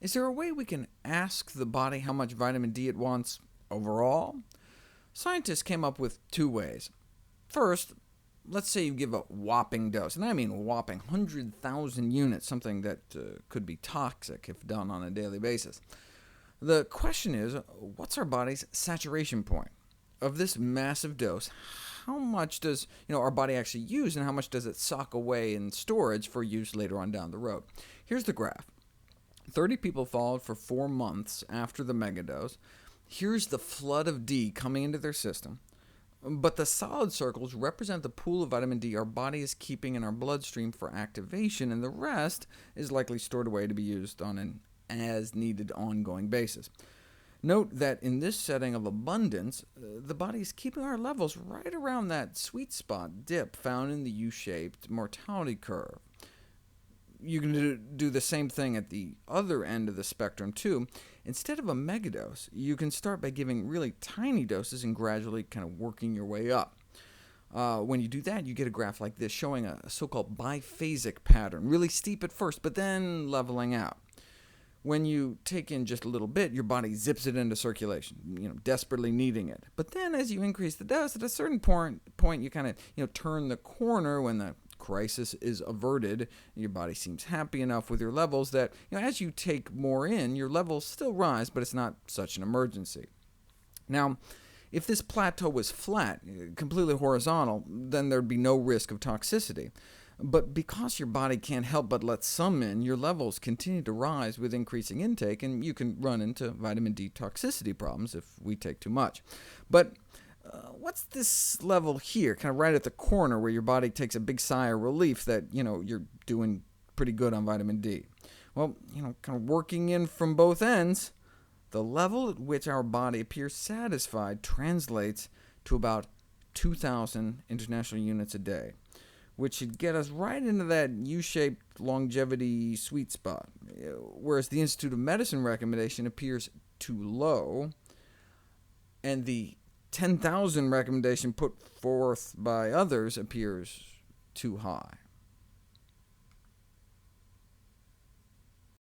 Is there a way we can ask the body how much vitamin D it wants overall? Scientists came up with two ways. First, let's say you give a whopping dose, and I mean a whopping 100,000 units, something that could be toxic if done on a daily basis. The question is, what's our body's saturation point? Of this massive dose, how much does our body actually use, and how much does it sock away in storage for use later on down the road? Here's the graph. 30 people followed for 4 months after the megadose. Here's the flood of D coming into their system. But the solid circles represent the pool of vitamin D our body is keeping in our bloodstream for activation, and the rest is likely stored away to be used on an as-needed ongoing basis. Note that in this setting of abundance, the body is keeping our levels right around that sweet spot dip found in the U-shaped mortality curve. You can do the same thing at the other end of the spectrum, too. Instead of a megadose, you can start by giving really tiny doses and gradually kind of working your way up. When you do that, you get a graph like this, showing a so-called biphasic pattern, really steep at first, but then leveling out. When you take in just a little bit, your body zips it into circulation, desperately needing it. But then as you increase the dose, at a certain point you kind of turn the corner when the crisis is averted. Your body seems happy enough with your levels that as you take more in, your levels still rise, but it's not such an emergency. Now, if this plateau was flat, completely horizontal, then there'd be no risk of toxicity. But because your body can't help but let some in, your levels continue to rise with increasing intake, and you can run into vitamin D toxicity problems if we take too much. But what's this level here, kind of right at the corner where your body takes a big sigh of relief that you're doing pretty good on vitamin D? Well, kind of working in from both ends, the level at which our body appears satisfied translates to about 2,000 international units a day, which should get us right into that U-shaped longevity sweet spot, whereas the Institute of Medicine recommendation appears too low, and the 10,000 recommendation put forth by others appears too high.